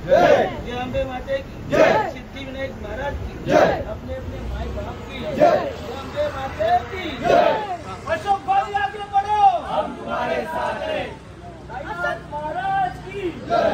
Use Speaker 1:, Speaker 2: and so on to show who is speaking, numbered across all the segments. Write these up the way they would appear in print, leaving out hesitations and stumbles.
Speaker 1: जय अम्बे माते की जय, सिद्धिविनायक महाराज की जय, अपने अपने माई बाप की जय, अम्बे माते की जय। अशोक भाई आगे बढ़ो, हम तुम्हारे साथ हैं। अशोक महाराज की जय।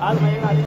Speaker 1: आज महिला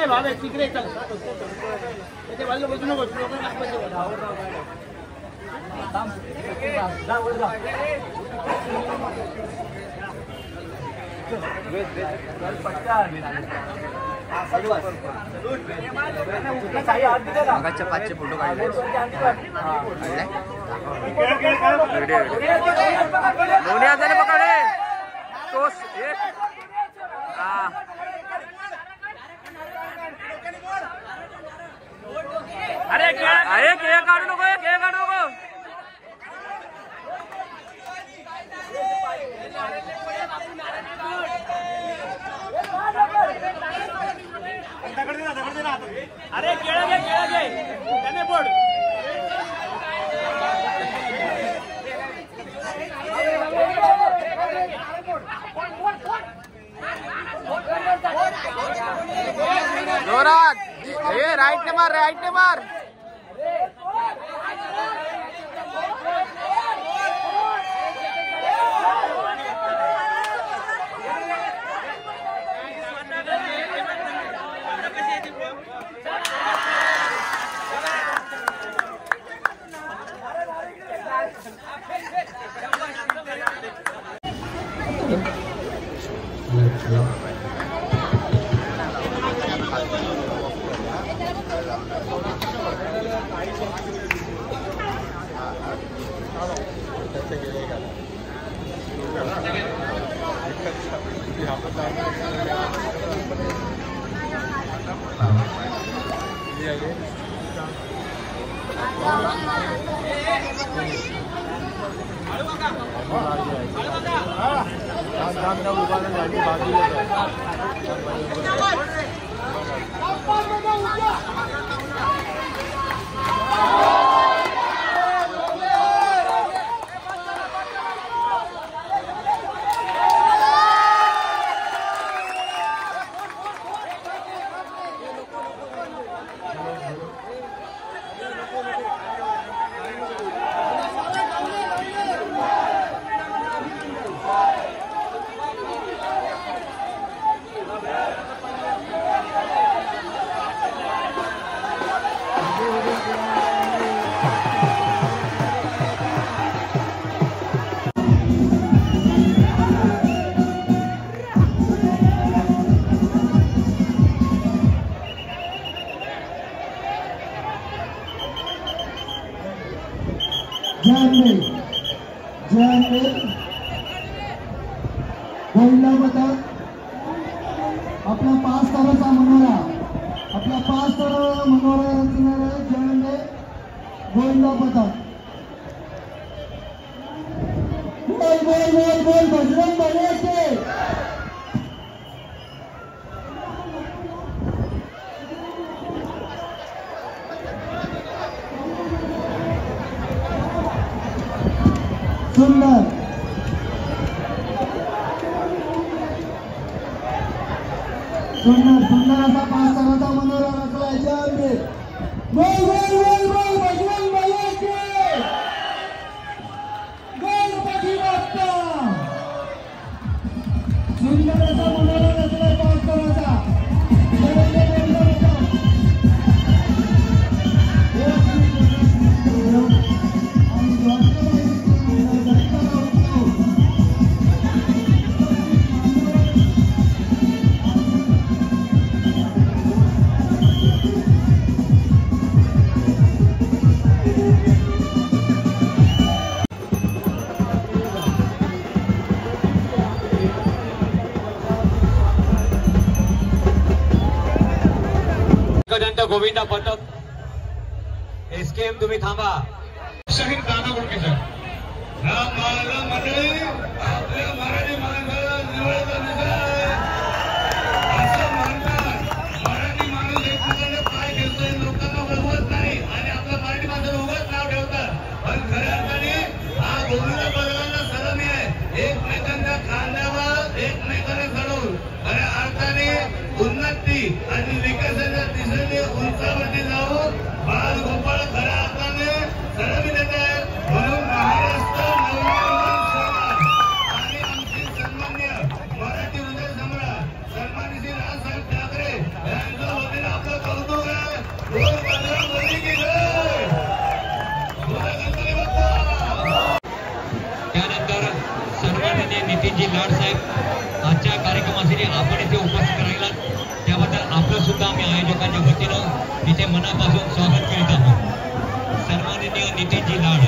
Speaker 1: भावे तिकडे चल ते बाजूला बसू नको
Speaker 2: मागाच्या 5चे फोटो काढले दोन्ही हाताने पकडे तोस एक
Speaker 1: अरे
Speaker 2: एक काढू नको एक काढू नको
Speaker 1: अरे केळा घे त्याने बोर्ड
Speaker 2: जोरात हे राईट ने मार
Speaker 3: आपला 5 ताराचा मनोरा रचणारे जयंडे गोविंदा पथक बोल बजरंग बलीचे सुंदर असा 5 ताराचा मनोरा रचलाय जयंडे बोल बजरंग बलीचे गणपती बाप्पा सुंदर असा मनोरा रचलाय 5 ताराचा
Speaker 2: गोविंदा पथक एसकेएम तुम्ही थांबा
Speaker 4: शहीद दादा गुडकेसर मंडळी आपल्या मराठी माणसाला निवडचा निकाल असं म्हणतात मराठी माणूस एकमेकांना पाय ठेवतोय लोकांना वळवत नाही आणि आपल्या मराठी माणसाला उगाच नाव ठेवतात पण खऱ्या अर्थाने हा गोविंदा पथकाला सलामी आहे एकमेकांच्या खांद्यावर एकमेकांना चढवून खऱ्या अर्थाने उन्नती आणि विकासाच्या
Speaker 2: त्यानंतर सन्माननीय नितीनजी लाड साहेब आजच्या कार्यक्रमासाठी आपण इथे उपस्थित राहिला त्याबद्दल आपलं सुद्धा आम्ही आयोजकांच्या वतीनं इथे मनापासून स्वागत करीत आहोत. सन्माननीय नितीनजी लाड.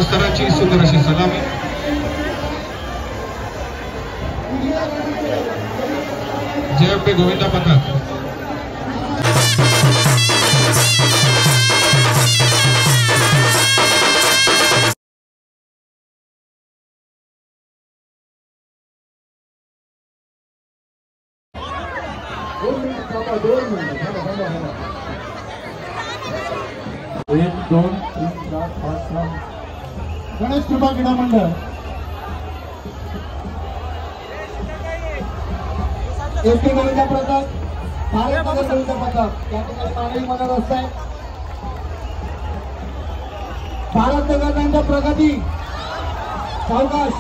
Speaker 5: स्तराची सुंदर अशी सलामी. जयंबे गोविंदा पथक.
Speaker 3: गणेश कृपा क्रीडा मंडळ एसटी गोविंदा पथक, भारत नगर गोविंदा पथक या ठिकाणी मानवी मदत असते. भारत नगर त्यांच्या प्रगती सावकाश.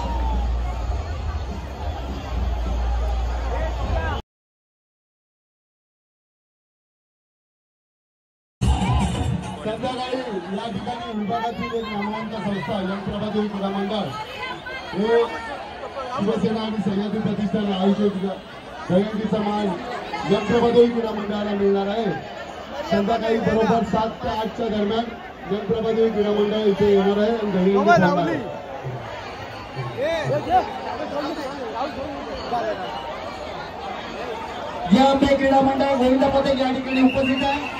Speaker 3: संध्याकाळी या ठिकाणी विभागातील एक नामवंत संस्था यंत्रप्रभादेवी क्रीडा मंडळ हे शिवसेना आणि सह्याद्री प्रतिष्ठान आयोजित जयंतीचा मान यंत्रप्रभादेवी क्रीडा मंडळाला मिळणार आहे. संध्याकाळी बरोबर 7 ते 8च्या दरम्यान यंत्रप्रभादेवी क्रीडा मंडळ इथे येणार आहे आणि दहीहंडी खेळणार आहे. जयंबे क्रीडा मंडळ गोविंदा पथक या ठिकाणी उपस्थित आहे.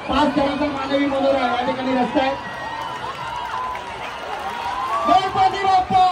Speaker 3: 5 जणांचा मानवी मनोरा या ठिकाणी रस्ता आहे. गणपती बाप्पा.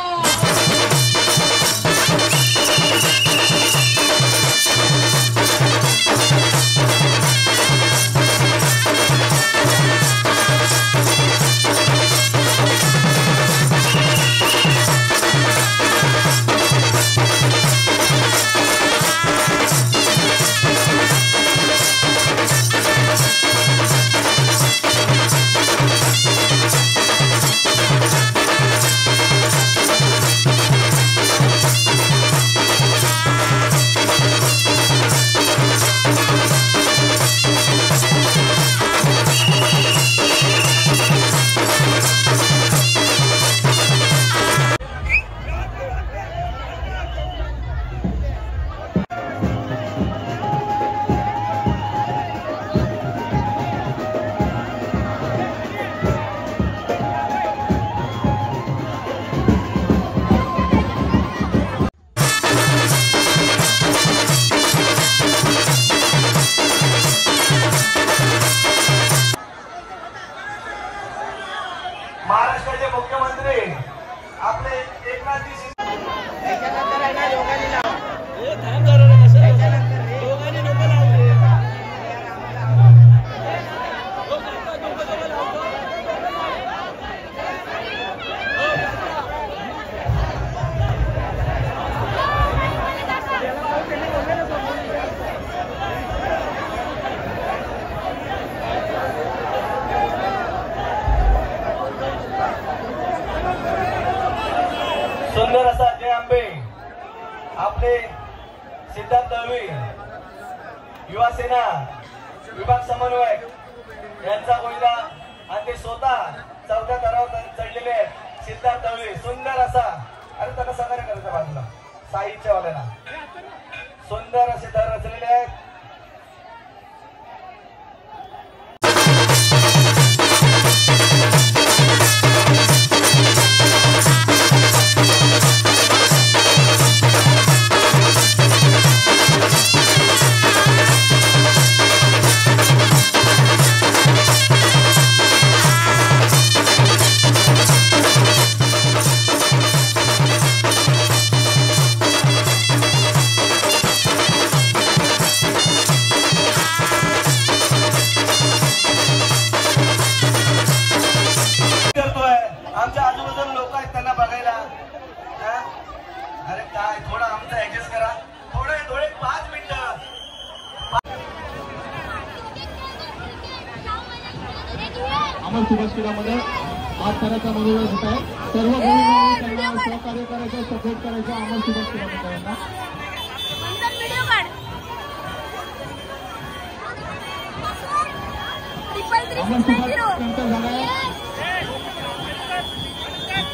Speaker 1: महाराष्ट्राचे मुख्यमंत्री आपले एकनाथजी शिंदे सुंदर असा जय आंबे आपले सिद्धार्थ दळवी युवा सेना विभाग समन्वयक यांचा मुलगा आणि ते स्वतः 4थ्या स्तरावर चढलेले सिद्धार्थ दळवी सुंदर असा आणि त्यांना रिक्षावाल्यांना सुंदर असे दर रचलेले आहेत. आमच्या आजूबाजूला लोक आहेत त्यांना बघायला. अरे काय थोडं आमचं ऍडजस्ट करा, थोडे 5 मिनिटं.
Speaker 3: अमर सुभाष क्रीडामध्ये 8 ताराचा मनोरंजन होत आहे. सर्व त्यांना सहकार्य करायचं, सपोर्ट करायचं अमर सुभाष क्रीडामध्ये. अमर सुभाष नंतर झालाय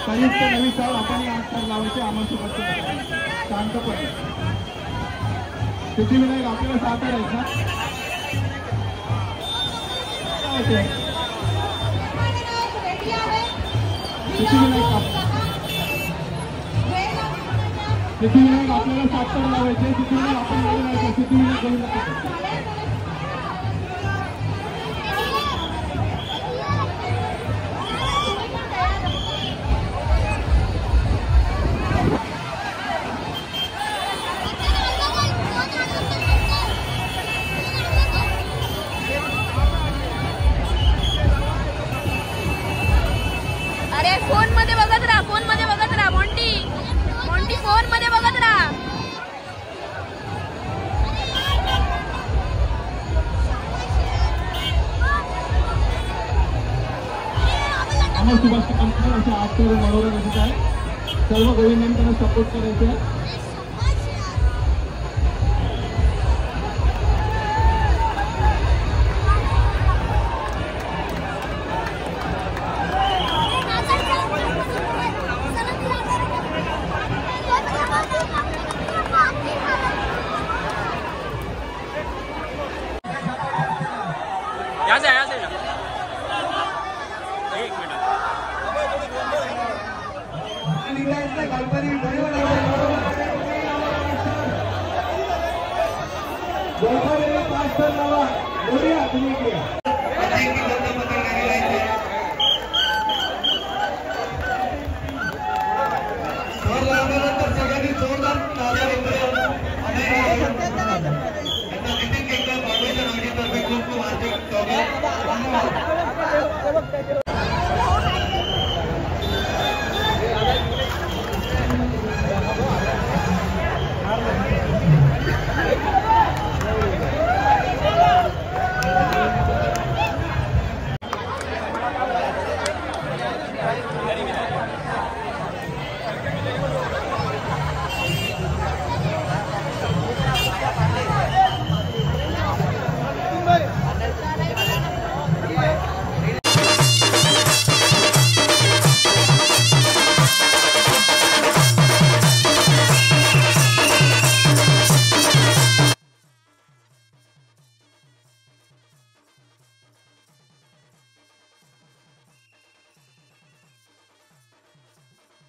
Speaker 3: संयुक्त नवी चाल आपण 8 तार लावायचे अमर सुभाष शांतपणे. सिद्धिविनायक आपल्याला 7 तार आहेत ना. सिद्धिविनायक आपल्याला 7 तार लावायचे. सिद्धिविनायक आपण लावायचे. सिद्धिविनायक घेऊन जातो.
Speaker 6: अरे फोन मध्ये बघत राहा मोंटी फोन मध्ये बघत राहा.
Speaker 3: अमर सुभाष कंपनी असे 8 तार मनोरंजन होत आहे. सर्व गोविंदांनी त्यांना सपोर्ट करायचे.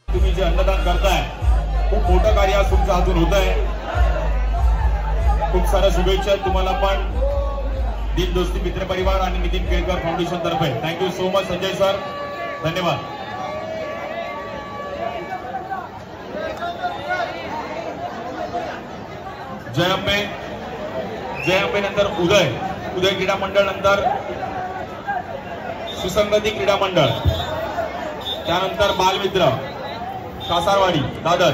Speaker 5: तुम्ही जे अन्नदान करताय खूप मोठं कार्य आज तुमच्या हातून होत आहे. खूप साऱ्या शुभेच्छा तुम्हाला पण दिन दोस्ती मित्र परिवार आणि नितीन केळकर फाउंडेशन तर्फे. Thank you so much Sanjay sir, धन्यवाद. जय अंबे नंतर उदय क्रीडा मंडळ, नंतर सुसंगती क्रीडा मंडळ, त्यानंतर बालमित्र कासारवाडी दादर.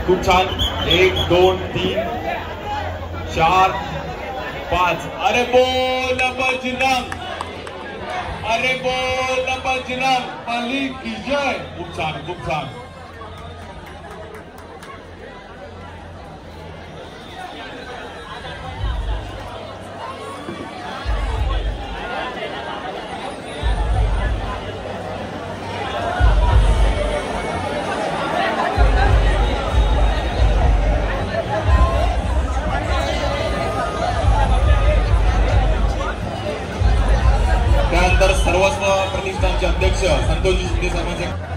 Speaker 5: खूप छान. 1 2 3 4 5. अरे बोल बजरंग,
Speaker 4: अरे बोल बजरंग बली की जय. खूप छान, खूप छान. त्यानंतर सर्वस्व प्रतिष्ठानचे अध्यक्ष संतोषजी शिंदे साहेबांचे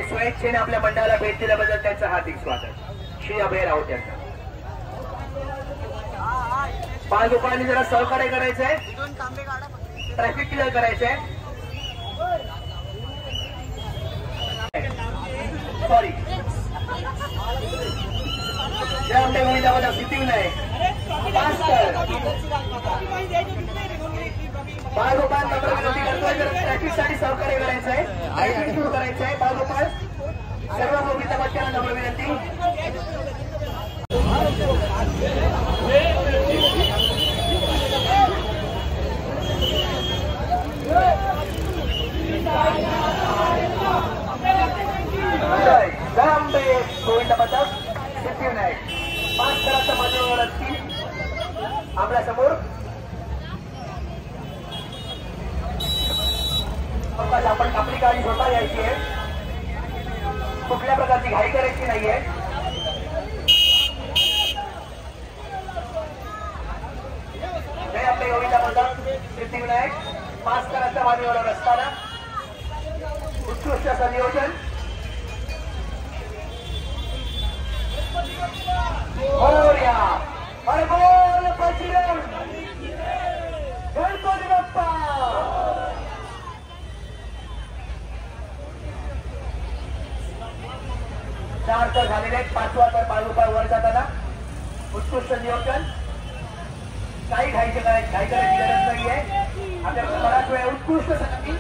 Speaker 7: स्वेच्छेने आपल्या मंडळाला भेट दिल्याबद्दल त्यांचं हार्दिक स्वागत. श्री अभय राऊत यांना पाच लोकांनी जरा सहकार्य करायचंय, ट्रॅफिक क्लिअर करायचंय. सॉरी जय आमच्या विविधामध्ये सिद्धिविनायक बाळगोपाळ नंबर विनंती करतोय. जर ट्रॅफिक साठी सहकार्य करायचंय, आयडी सुरू करायचंय. बाळगोपाळ सर्व गोविंदा बच्चांना नंबर विनंती. गोविंदा पथक सिद्धिविनायक 5 कराच्या माध्यमावर असतील आपल्या समोर. आपण आपली गाडी स्वतः यायची आहे, कुठल्या प्रकारची घाई करायची नाहीये. जय आपले गोविंदा पथक सिद्धिविनायक 5 कराच्या माध्यमावर असताना उत्कृष्ट असं नियोजन. मोरया और बोल बजरंग गणपती बाप्पा. चार तर झालेले आहेत. पाचवा तर बाजूपाय वर जाताना उत्कृष्ट नियोजन. काही घाई करायची गरज नाहीये. आपल्याला बराच वेळ उत्कृष्ट सलामी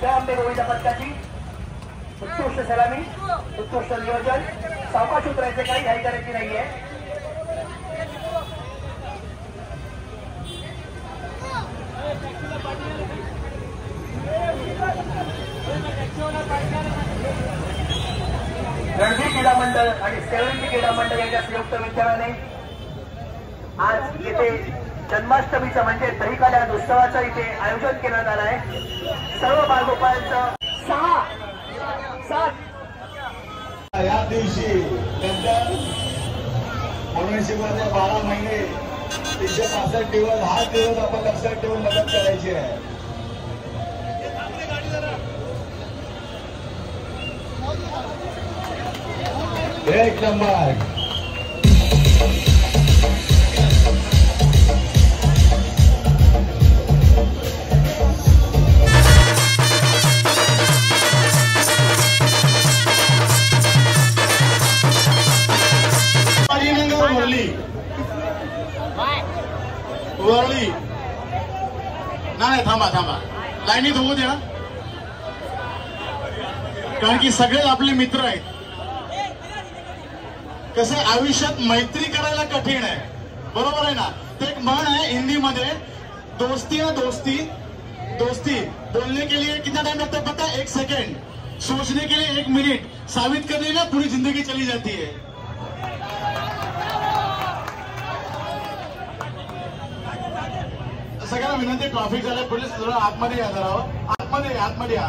Speaker 7: त्या आंबे गोविंदा पथकाची उत्कृष्ट सलामी उत्कृष्ट नियोजन. सावकाश उतरायचे, काही घाई करायची नाहीये. रणजी क्रीडा मंडळ आणि सेवंती क्रीडा मंडळ यांच्या संयुक्त विचाराने आज येथे जन्माष्टमीचं म्हणजे दहीकाल्या उत्सवाचं इथे आयोजन करण्यात आलं आहे. सर्व बालगोपाळांचं 6-7
Speaker 3: या दिवशी नंतर पौर्णिमेमध्ये 12 महिने 365 दिवस 10 दिवस आपण लक्षात ठेवून मदत करायची आहे. एक नंबर. वरळी नाही थांबा लाईनीत होऊ द्या, कारण की सगळे आपले मित्र आहेत. कसं आयुष्यात मैत्री करायला कठीण आहे, बरोबर आहे ना. ते एक म्हण आहे हिंदीमध्ये, दोस्ती है दोस्ती दोस्ती बोलने के लिए कितना टाइम लगता है पता है? 1 सेकेंड. सोचने के लिए 1 मिनट. साबित करने ना पूरी जिंदगी चली जाती है. सगळ्यांना विनंती, ट्रॉफिक झालं, पुढे थोडं आतमध्ये या जरा. आतमध्ये या.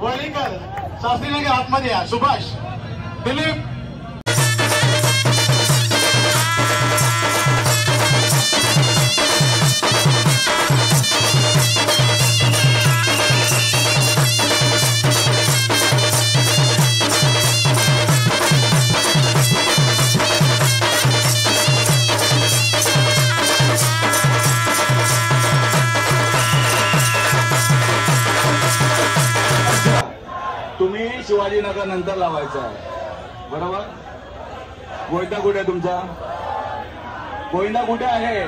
Speaker 3: वळीकर शास्त्रीनगर आतमध्ये या. सुभाष दिलीप
Speaker 8: तुम्ही शिवाजीनगर नंतर लावायचा आहे, बरोबर. गोविंदा कुठे तुमचा? गोविंदा कुठे आहे?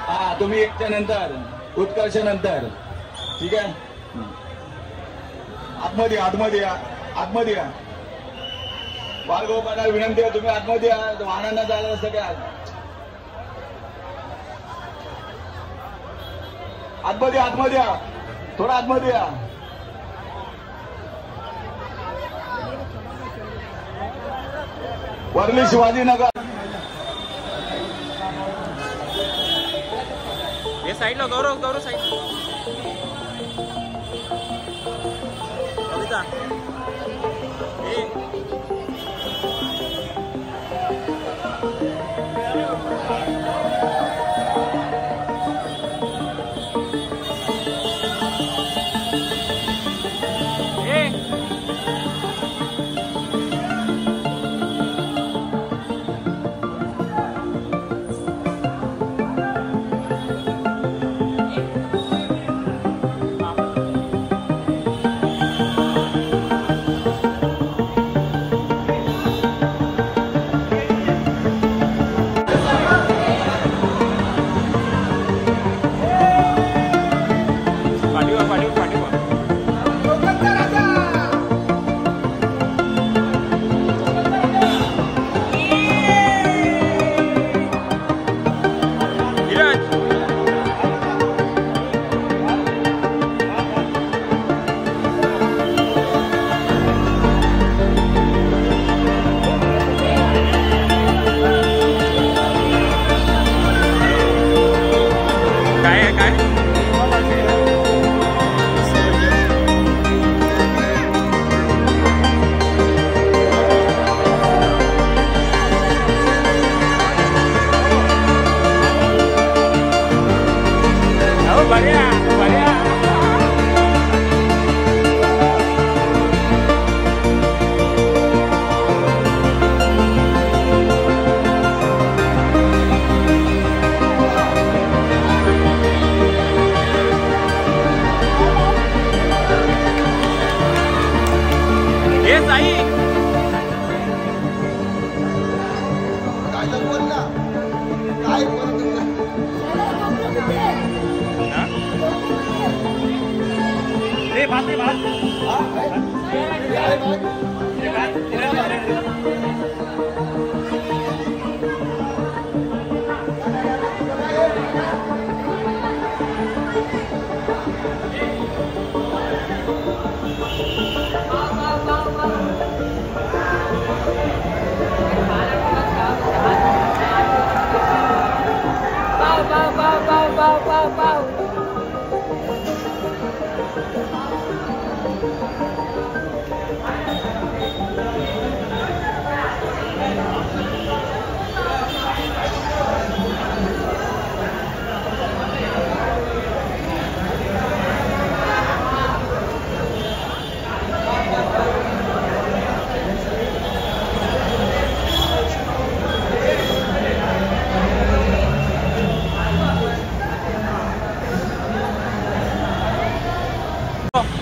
Speaker 8: हा, तुम्ही 1च्या नंतर, उत्कर्ष नंतर. ठीक आहे. आतमध्ये या. बालगोपाळांना विनंती आहे, तुम्ही आतमध्ये या. वाहनांना जायला असतं काय? आतमध्ये या. थोडं आतमध्ये या. वरली शिवाजीनगर.
Speaker 1: ये साइडला गौरव साइड. कविता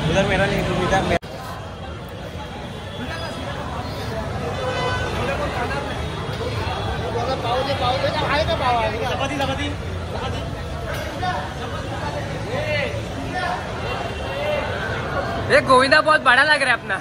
Speaker 1: उधर मेरा नहीं, इधर मेरा।
Speaker 9: ये गोविंदा बहुत बड़ा लग रहा है अपना।